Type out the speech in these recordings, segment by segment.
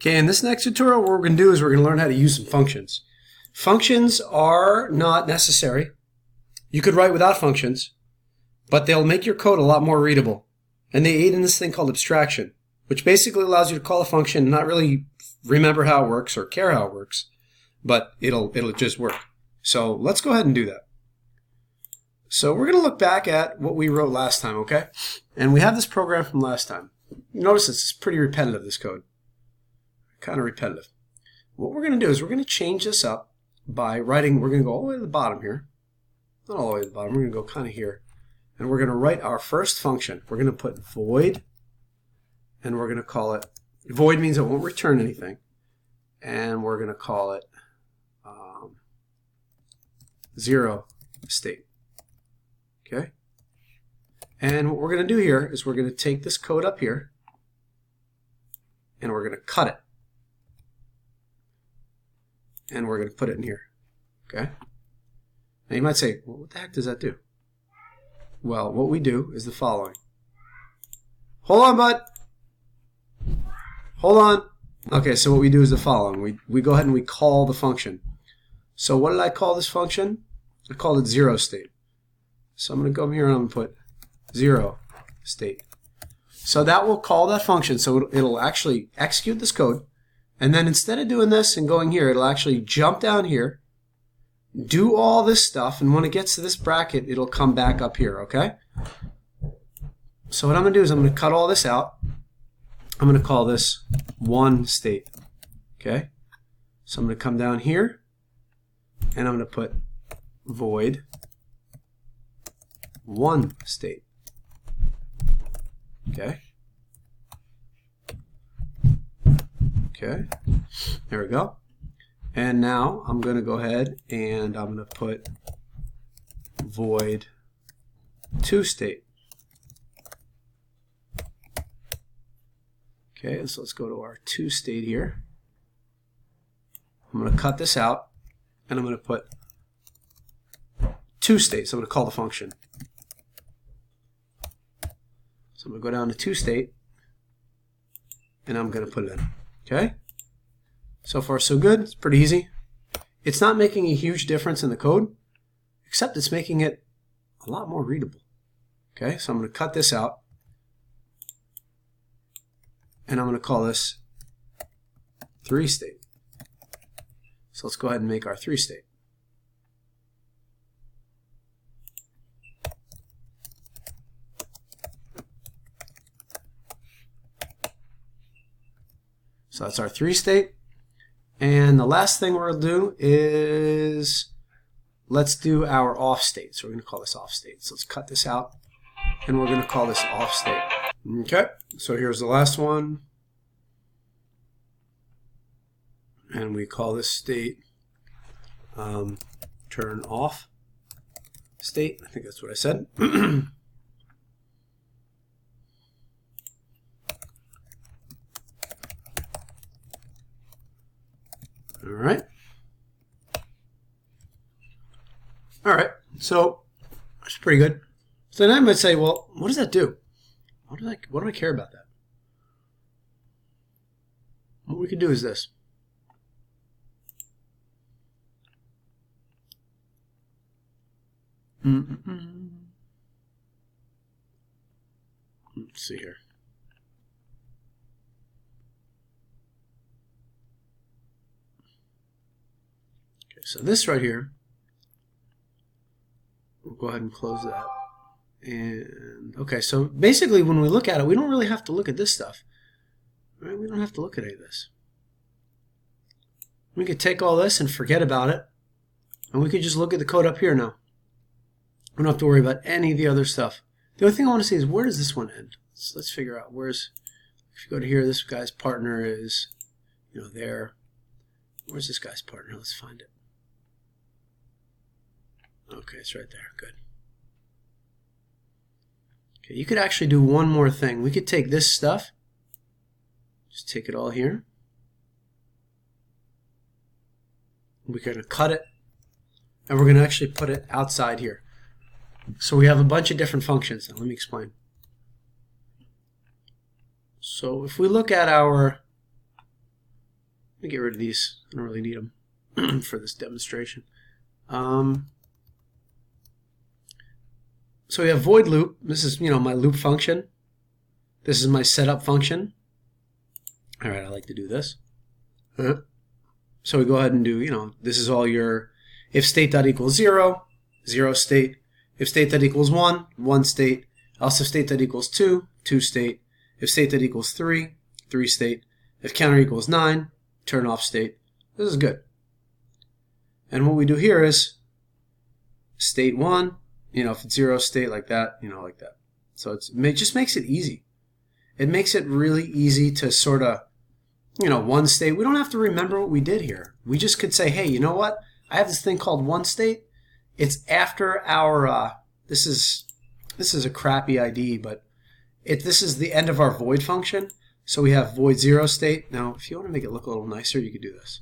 Okay, in this next tutorial, what we're going to do is we're going to learn how to use some functions. Functions are not necessary. You could write without functions, but they'll make your code a lot more readable. And they aid in this thing called abstraction, which basically allows you to call a function and not really remember how it works or care how it works, but it'll just work. So let's go ahead and do that. So we're going to look back at what we wrote last time, okay? And we have this program from last time. You notice it's pretty repetitive, this code. Kind of repetitive. What we're going to do is we're going to change this up by writing, we're going to go all the way to the bottom here. Not all the way to the bottom, we're going to go kind of here. And we're going to write our first function. We're going to put void, and we're going to call it, void means it won't return anything. And we're going to call it zero state. Okay? And what we're going to do here is we're going to take this code up here, and we're going to cut it. And we're going to put it in here. Okay? Now you might say, well, what the heck does that do? Well, what we do is the following. Hold on, bud. Hold on. Okay, so what we do is the following. We go ahead and we call the function. So what did I call this function? I called it zero state. So I'm going to go here and I'm going to put zero state. So that will call that function. So it'll actually execute this code. And then instead of doing this and going here, it'll actually jump down here, do all this stuff, and when it gets to this bracket, it'll come back up here, okay? So what I'm going to do is I'm going to cut all this out. I'm going to call this one state, okay? So I'm going to come down here, and I'm going to put void one state, okay? Okay, there we go. And now I'm going to go ahead and I'm going to put void two state. Okay, so let's go to our two state here. I'm going to cut this out and I'm going to put two state. So I'm going to call the function. So I'm going to go down to two state and I'm going to put it in. Okay, so far so good. It's pretty easy. It's not making a huge difference in the code, except it's making it a lot more readable. Okay, so I'm going to cut this out, and I'm going to call this three state. So let's go ahead and make our three state. So that's our three state. And the last thing we're going to do is let's do our off state. So we're going to call this off state. So let's cut this out and we're going to call this off state. Okay, so here's the last one. And we call this state turn off state. I think that's what I said. All right, so that's pretty good. So then I might say, well, what does that do? What do I care about that? What we could do is this. Let's see here. So this right here, we'll go ahead and close that. And okay, so basically when we look at it, we don't really have to look at this stuff. Right? We don't have to look at any of this. We could take all this and forget about it, and we could just look at the code up here now. We don't have to worry about any of the other stuff. The only thing I want to see is where does this one end? So let's figure out where's, if you go to here, this guy's partner is, there. Where's this guy's partner? Let's find it. Okay, it's right there. Good. Okay, you could actually do one more thing. We could take this stuff, just take it all here. We're going to cut it, and we're going to actually put it outside here. So we have a bunch of different functions. Now, let me explain. So if we look at our get rid of these. I don't really need them for this demonstration. So we have void loop. This is, my loop function. This is my setup function. All right, I like to do this. So we go ahead and do, this is all your if state dot equals 0, 0 state. If state dot equals 1, 1 state. Else if state dot equals 2, 2 state. If state dot equals 3, 3 state. If counter equals 9, turn off state. This is good. And what we do here is state 1, if it's 0 state like that, like that. So it just makes it easy. It makes it really easy to sort of, one state. We don't have to remember what we did here. We just could say, hey, you know what? I have this thing called one state. It's after our, this is a crappy ID, but this is the end of our void function. So we have void 0 state. Now, if you want to make it look a little nicer, you could do this.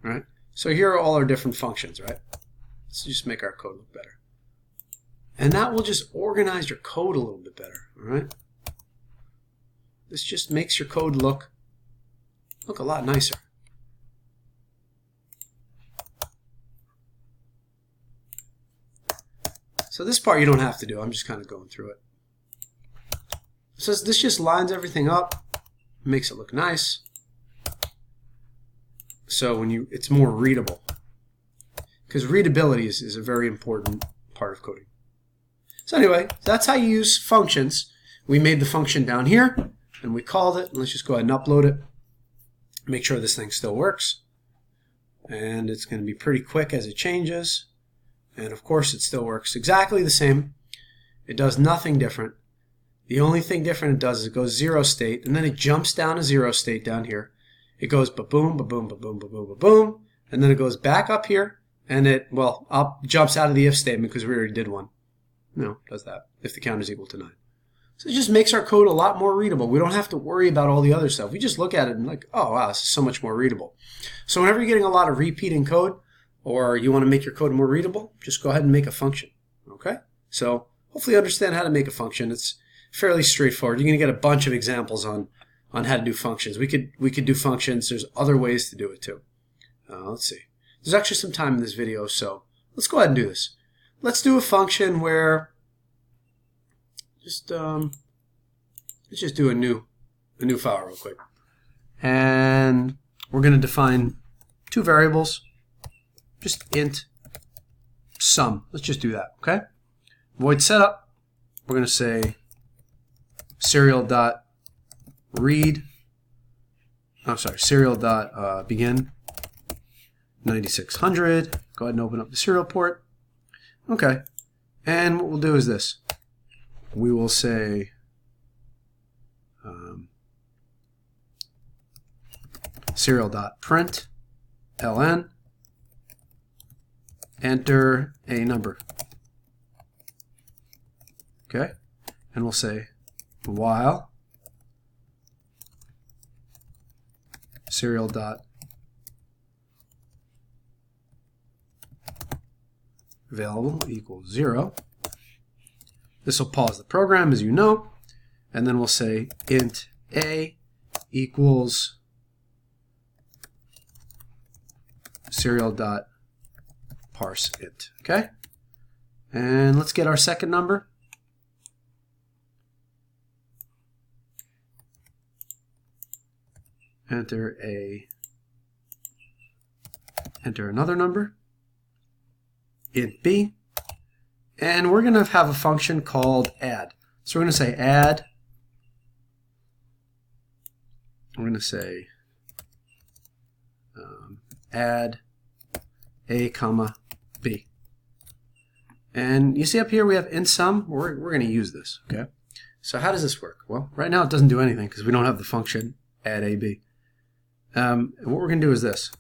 All right? So here are all our different functions, right? Let's just make our code look better. And that will just organize your code a little bit better, all right? This just makes your code look a lot nicer. So this part you don't have to do. I'm just kind of going through it. So this just lines everything up, makes it look nice. So it's more readable. Because readability is a very important part of coding. So anyway, that's how you use functions. We made the function down here, and we called it. Let's just go ahead and upload it. Make sure this thing still works. And it's going to be pretty quick as it changes. And of course, it still works exactly the same. It does nothing different. The only thing different it does is it goes 0 state, and then it jumps down to 0 state down here. It goes ba-boom, ba-boom, ba-boom, ba-boom, ba-boom, and then it goes back up here, and it, jumps out of the if statement because we already did one. No, it does that if the count is equal to 9. So it just makes our code a lot more readable. We don't have to worry about all the other stuff. We just look at it and like, oh, wow, this is so much more readable. So whenever you're getting a lot of repeating code or you want to make your code more readable, just go ahead and make a function. Okay? So hopefully you understand how to make a function. It's fairly straightforward. You're going to get a bunch of examples on how to do functions. We could do functions. There's other ways to do it too. Let's see. There's actually some time in this video, so let's go ahead and do this. Let's do a function where let's just do a new file real quick. And we're going to define two variables, just int sum. Let's just do that, okay? Void setup, we're going to say serial.begin 9600. Go ahead and open up the serial port. Okay. And what we'll do is this. We will say serial.print ln, enter a number. Okay? And we'll say while serial.available equals 0. This will pause the program, as you know, and then we'll say int a equals serial.parseInt. Okay? And let's get our second number. Enter another number, int b, and we're going to have a function called add. So we're going to say add, we're going to say add a comma b. And you see up here we have int sum. We're going to use this. Okay. So how does this work? Well, right now it doesn't do anything because we don't have the function add ab. What we're going to do is this.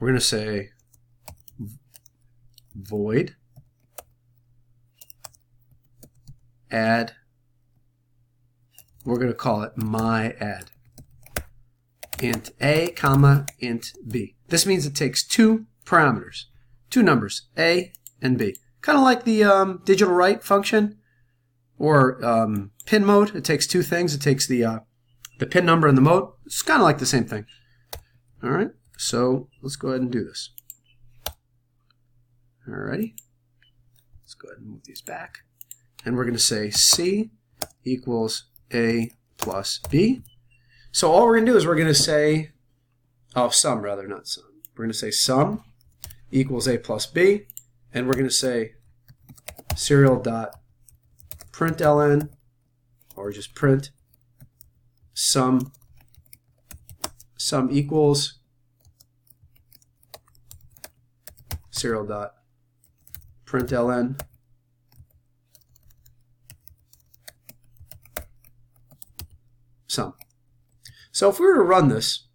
We're going to say void add. We're going to call it my add. Int a comma int b. This means it takes two parameters, two numbers, a and b. Kind of like the digital write function or pin mode. It takes two things. It takes the The pin number and the mode, it's kind of like the same thing. All right, so let's go ahead and do this. Alrighty, let's go ahead and move these back. And we're going to say C equals A plus B. So all we're going to do is we're going to say, sum rather, not sum. We're going to say sum equals A plus B. And we're going to say serial.println, or just print sum equals serial.println sum. So if we were to run this,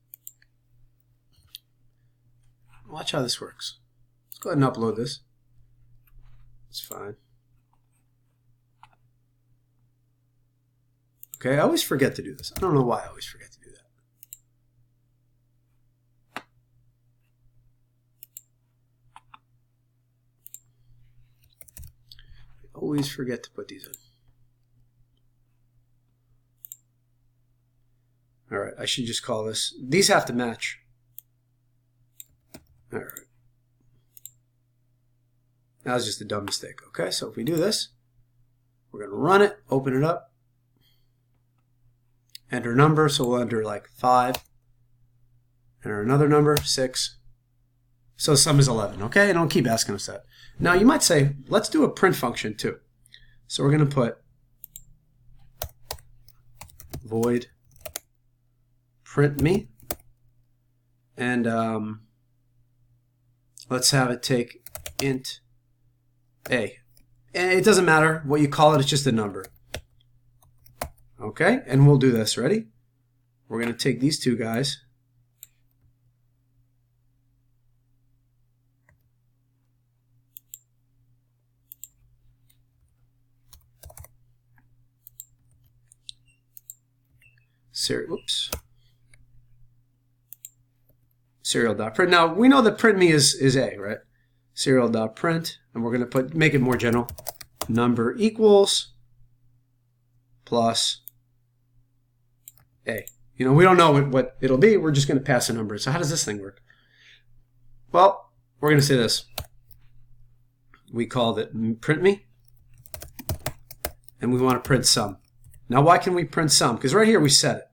watch how this works. Let's go ahead and upload this. It's fine. Okay, I always forget to do this. I don't know why I always forget to do that. I always forget to put these in. All right, I should just call this. These have to match. All right. That was just a dumb mistake. Okay, so if we do this, we're going to run it, open it up, enter a number, so we'll enter like 5, enter another number, 6. So the sum is 11, okay? And it'll keep asking us that. Now you might say, let's do a print function too. So we're going to put void print me, and let's have it take int a. And it doesn't matter what you call it, it's just a number. Okay, and we'll do this. Ready? We're going to take these two guys. Whoops. Serial.print. Now we know that print me is A, right? Serial.print, and we're going to make it more general. Number equals plus A. You know, we don't know what it'll be. We're just going to pass a number. So how does this thing work? Well, we're going to say this. We called it print me, and we want to print sum. Now, why can we print sum? Because right here we set it.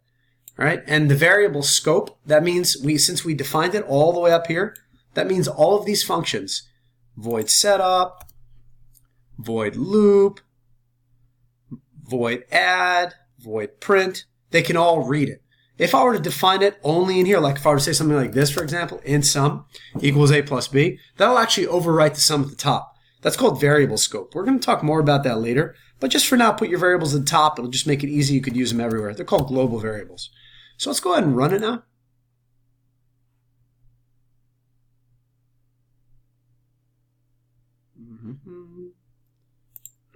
All right, and the variable scope, that means since we defined it all the way up here, that means all of these functions, void setup, void loop, void add, void print, they can all read it. If I were to define it only in here, like if I were to say something like this, for example, int sum equals A plus B, that'll actually overwrite the sum at the top. That's called variable scope. We're going to talk more about that later, but just for now, put your variables at the top. It'll just make it easy. You could use them everywhere. They're called global variables. So let's go ahead and run it now.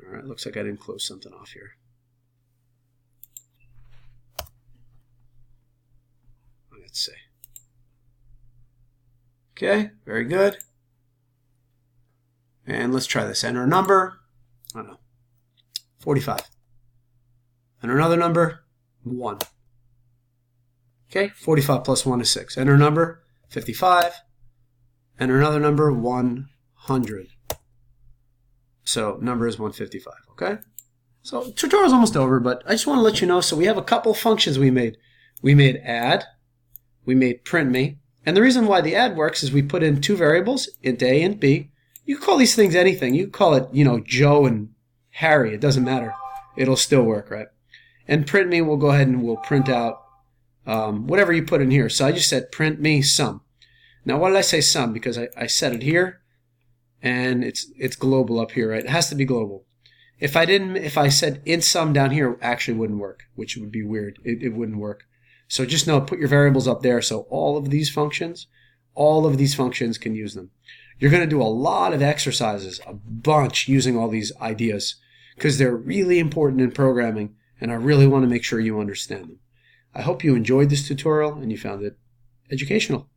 All right, looks like I didn't close something off here. Let's see. Okay, very good. And let's try this. Enter a number. I don't know. 45. Enter another number. 1. Okay, 45 plus 1 is 6. Enter a number. 55. Enter another number. 100. So number is 155. Okay. So tutorial's almost over, but I just want to let you know. So we have a couple functions we made. We made add. We made print me. And the reason why the add works is we put in two variables, int A and B. You can call these things anything. You can call it, you know, Joe and Harry. It doesn't matter. It'll still work, right? And print me, we'll go ahead and we'll print out whatever you put in here. So I just said print me sum. Now, why did I say sum? Because I set it here, and it's global up here, right? It has to be global. If I said int sum down here, it actually wouldn't work, which would be weird. It wouldn't work. So just know, put your variables up there. So all of these functions can use them. You're going to do a lot of exercises, a bunch, using all these ideas because they're really important in programming, and I really want to make sure you understand them. I hope you enjoyed this tutorial and you found it educational.